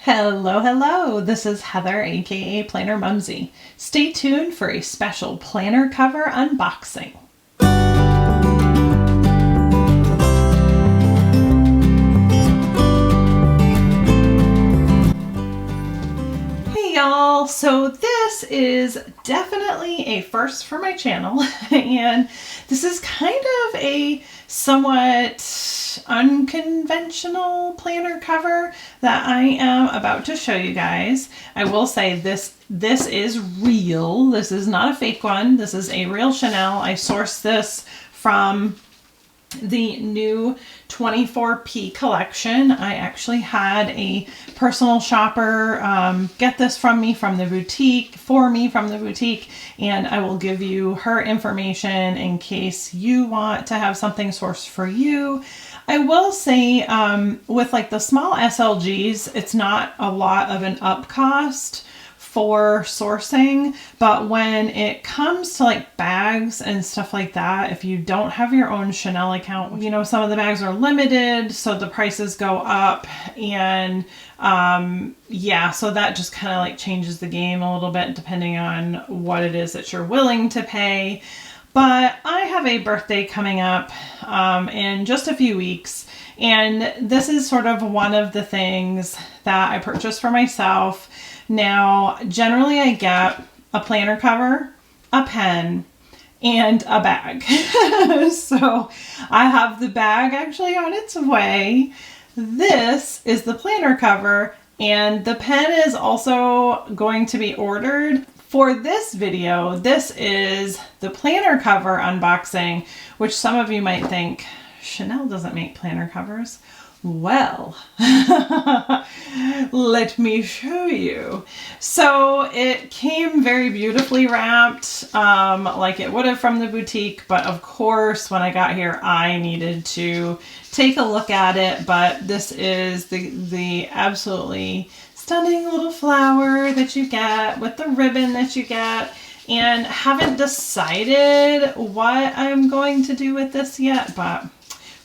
Hello, hello. This is Heather, aka Planner Mumsy. Stay tuned for a special planner cover unboxing. Hey y'all, so this is definitely a first for my channel and this is kind of a somewhat unconventional planner cover that I am about to show you guys. I will say this is real. This is not a fake one. This is a real Chanel. I sourced this from the new 24P collection. I actually had a personal shopper get this from me from the boutique, and I will give you her information in case you want to have something sourced for you. I will say with like the small SLGs, it's not a lot of an up cost for sourcing, but when it comes to like bags and stuff like that, if you don't have your own Chanel account, you know, some of the bags are limited, so the prices go up, and yeah, so that just kind of like changes the game a little bit depending on what it is that you're willing to pay. But I have a birthday coming up in just a few weeks, and this is sort of one of the things that I purchased for myself. Now, generally I get a planner cover, a pen, and a bag. So I have the bag actually on its way. This is the planner cover, and the pen is also going to be ordered. For this video, this is the planner cover unboxing, which some of you might think, Chanel doesn't make planner covers. Well, let me show you. So it came very beautifully wrapped, like it would have from the boutique, but of course when I got here I needed to take a look at it. But this is the absolutely stunning little flower that you get with the ribbon that you get, and haven't decided what I'm going to do with this yet, but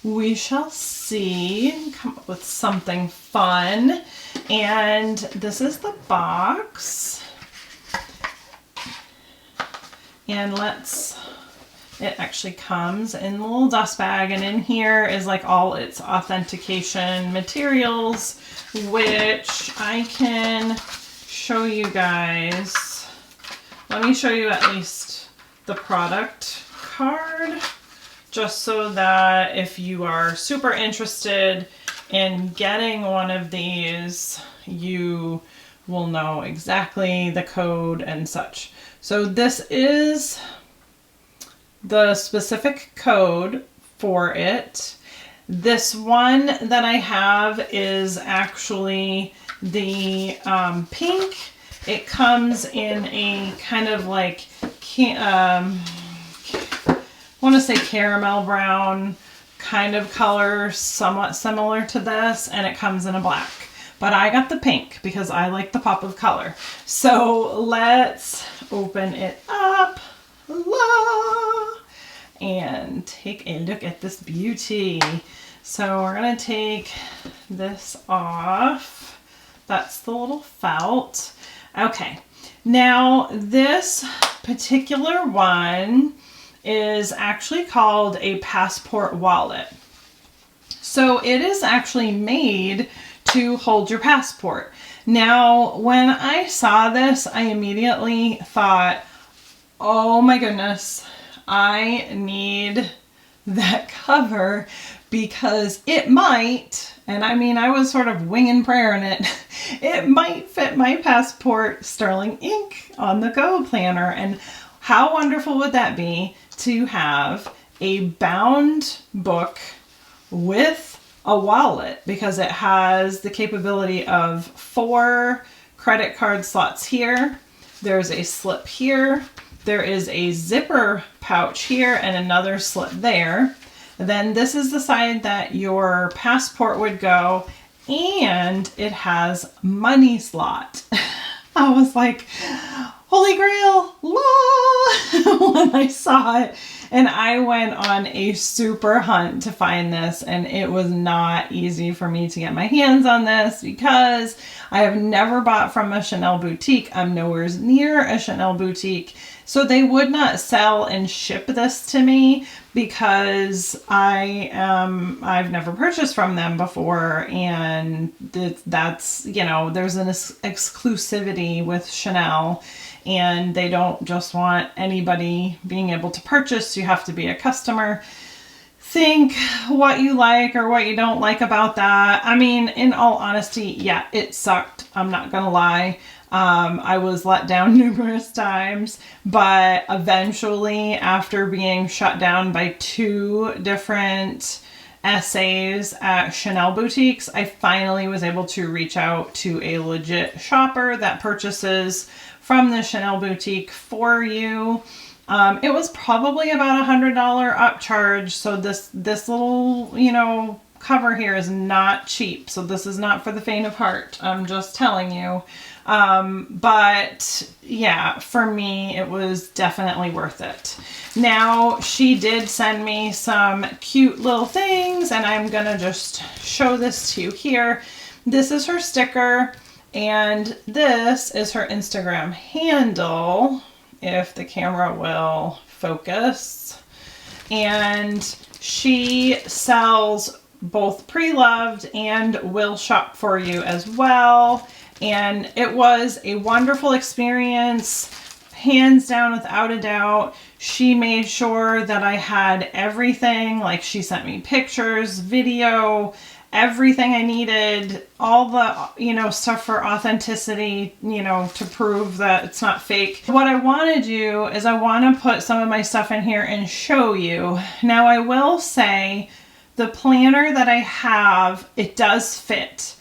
we shall see. Come up with something fun. And this is the box. And it actually comes in a little dust bag, and in here is like all its authentication materials, which I can show you guys. Let me show you at least the product card, just so that if you are super interested in getting one of these, you will know exactly the code and such. So this is the specific code for it. This one that I have is actually the pink. It comes in a kind of like I want to say caramel brown kind of color, somewhat similar to this, and it comes in a black. But I got the pink because I like the pop of color. So let's open it up. And take a look at this beauty. So we're going to take this off. That's the little felt. Okay. Now this particular one is actually called a passport wallet. So it is actually made to hold your passport. Now, when I saw this, I immediately thought, oh my goodness, I need that cover because it might, and I mean, I was sort of winging prayer in it, it might fit my passport Sterling ink on the go planner. And how wonderful would that be to have a bound book with a wallet, because it has the capability of 4 credit card slots here. There's a slip here. There is a zipper pouch here and another slip there. Then this is the side that your passport would go, and it has money slot. I was like, Holy Grail, la! When I saw it. And I went on a super hunt to find this, and it was not easy for me to get my hands on this because I have never bought from a Chanel boutique. I'm nowhere near a Chanel boutique. So they would not sell and ship this to me because I've never purchased from them before, and that's, you know, there's an exclusivity with Chanel, and they don't just want anybody being able to purchase. You have to be a customer. Think what you like or what you don't like about that. I mean, in all honesty, yeah, it sucked. I'm not gonna lie. I was let down numerous times, but eventually, after being shut down by 2 different essays at Chanel boutiques, I finally was able to reach out to a legit shopper that purchases from the Chanel boutique for you. It was probably about $100 upcharge. So this little, you know, cover here is not cheap. So this is not for the faint of heart. I'm just telling you. But yeah, for me, it was definitely worth it. Now, she did send me some cute little things, and I'm gonna just show this to you here. This is her sticker, and this is her Instagram handle, if the camera will focus. And she sells both pre-loved and will shop for you as well. And it was a wonderful experience, hands down, without a doubt. She made sure that I had everything. Like, she sent me pictures, video, everything I needed, all the, you know, stuff for authenticity, you know, to prove that it's not fake. What I want to do is I want to put some of my stuff in here and show you. Now, I will say the planner that I have, it does fit.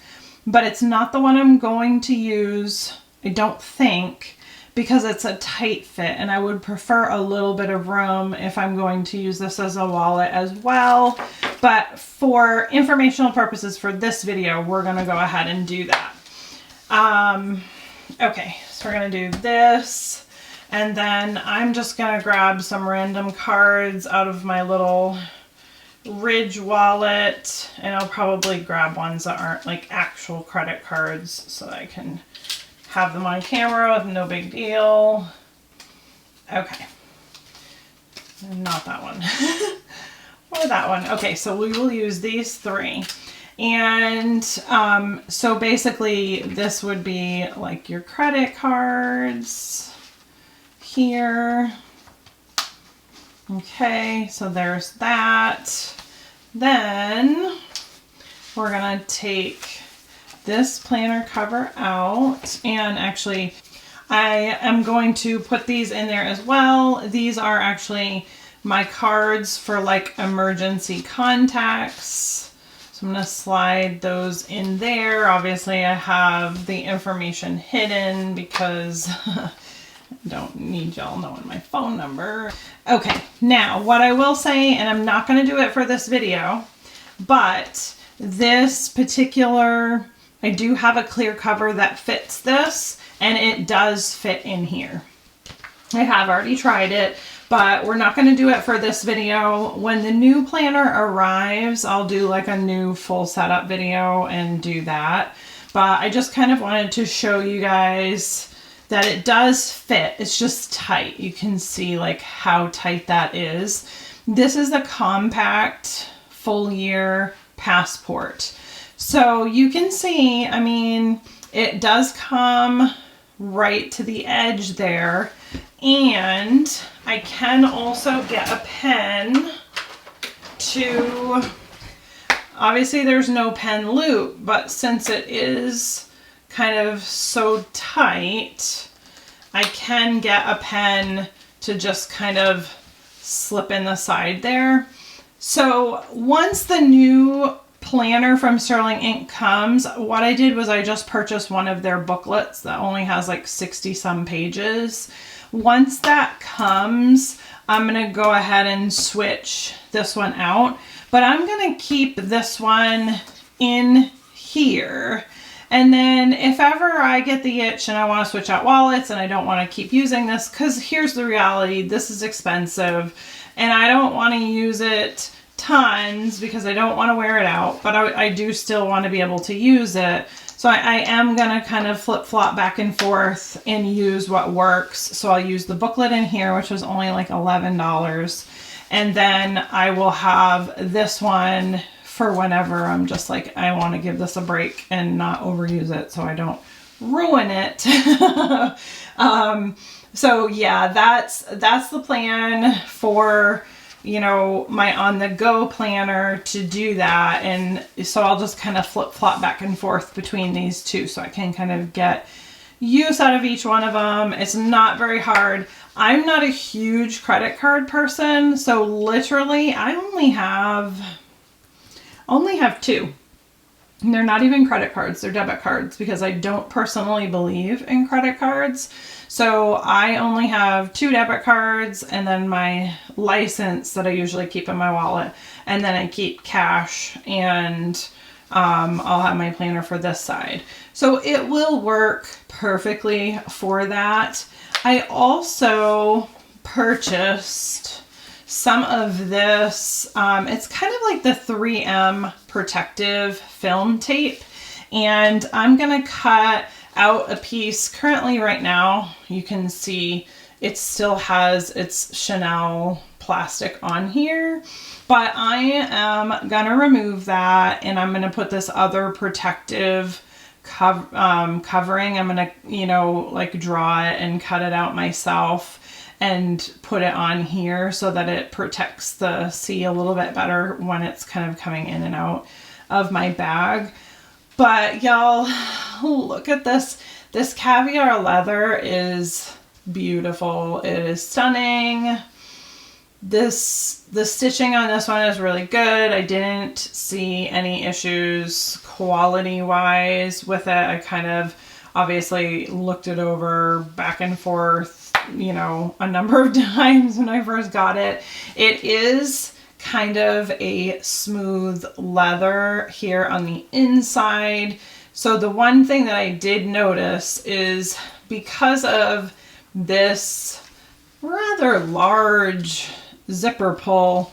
But it's not the one I'm going to use, I don't think, because it's a tight fit, and I would prefer a little bit of room if I'm going to use this as a wallet as well. But for informational purposes for this video, we're going to go ahead and do that. Okay, so we're going to do this, and then I'm just going to grab some random cards out of my little Ridge wallet, and I'll probably grab ones that aren't like actual credit cards so that I can have them on camera with no big deal. Okay, not that one. Or that one. Okay, so we will use these 3. And so basically this would be like your credit cards here. Okay, so there's that. Then we're gonna take this planner cover out, and actually I am going to put these in there as well. These are actually my cards for like emergency contacts. So I'm gonna slide those in there. Obviously I have the information hidden because don't need y'all knowing my phone number. Okay, now what I will say, and I'm not going to do it for this video, but this particular, I do have a clear cover that fits this, and it does fit in here. I have already tried it, but we're not going to do it for this video. When the new planner arrives, I'll do like a new full setup video and do that. But I just kind of wanted to show you guys that it does fit. It's just tight. You can see like how tight that is. This is a compact full year passport. So you can see, I mean, it does come right to the edge there. And I can also get a pen to, obviously there's no pen loop, but since it is kind of so tight, I can get a pen to just kind of slip in the side there. So once the new planner from Sterling Ink comes, what I did was I just purchased one of their booklets that only has like 60 some pages. Once that comes, I'm gonna go ahead and switch this one out, but I'm gonna keep this one in here. And then if ever I get the itch and I want to switch out wallets and I don't want to keep using this, because here's the reality, this is expensive and I don't want to use it tons because I don't want to wear it out, but I do still want to be able to use it. So I am going to kind of flip-flop back and forth and use what works. So I'll use the booklet in here, which was only like $11. And then I will have this one for whenever I'm just like, I want to give this a break and not overuse it so I don't ruin it. So yeah, that's the plan for, you know, my on-the-go planner to do that. And so I'll just kind of flip-flop back and forth between these two so I can kind of get use out of each one of them. It's not very hard. I'm not a huge credit card person, so literally I only have two. And they're not even credit cards, they're debit cards, because I don't personally believe in credit cards. So I only have 2 debit cards and then my license that I usually keep in my wallet. And then I keep cash, and I'll have my planner for this side. So it will work perfectly for that. I also purchased some of this, it's kind of like the 3M protective film tape, and I'm gonna cut out a piece. Currently right now you can see it still has its Chanel plastic on here, but I am gonna remove that and I'm gonna put this other protective covering. I'm gonna, you know, like draw it and cut it out myself and put it on here so that it protects the C a little bit better when it's kind of coming in and out of my bag. But y'all, look at this. This caviar leather is beautiful. It is stunning. The stitching on this one is really good. I didn't see any issues quality wise with it. I kind of obviously looked it over back and forth, you know, a number of times when I first got it. It is kind of a smooth leather here on the inside. So the one thing that I did notice is because of this rather large zipper pull,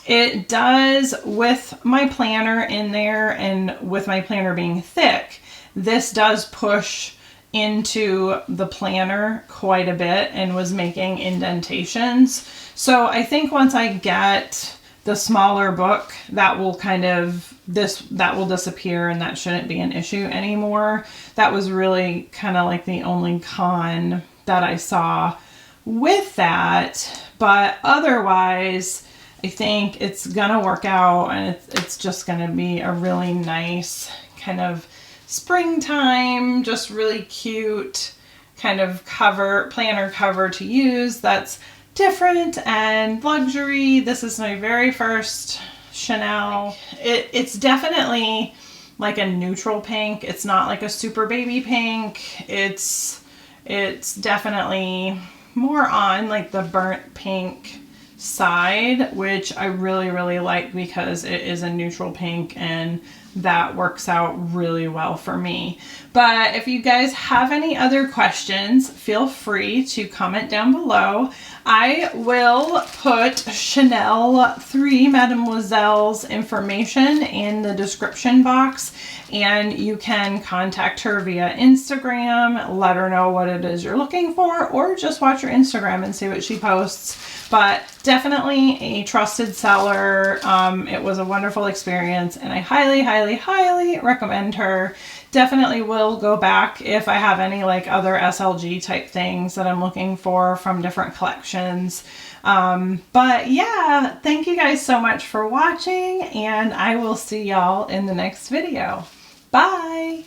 it does, with my planner in there and with my planner being thick, this does push into the planner quite a bit and was making indentations. So I think once I get the smaller book, that will kind of, that will disappear and that shouldn't be an issue anymore. That was really kind of like the only con that I saw with that. But otherwise, I think it's gonna work out, and it's just gonna be a really nice kind of springtime, just really cute kind of cover, planner cover to use that's different and luxury. This is my very first Chanel. It's definitely like a neutral pink. It's not like a super baby pink. It's definitely more on like the burnt pink side, which I really, really like because it is a neutral pink and that works out really well for me. But if you guys have any other questions, feel free to comment down below. I will put Chanel 3 Mademoiselle's information in the description box, and you can contact her via Instagram, let her know what it is you're looking for, or just watch her Instagram and see what she posts. But definitely a trusted seller. It was a wonderful experience, and I highly, highly, highly recommend her. Definitely will go back if I have any like other SLG type things that I'm looking for from different collections. But yeah, thank you guys so much for watching, and I will see y'all in the next video. Bye!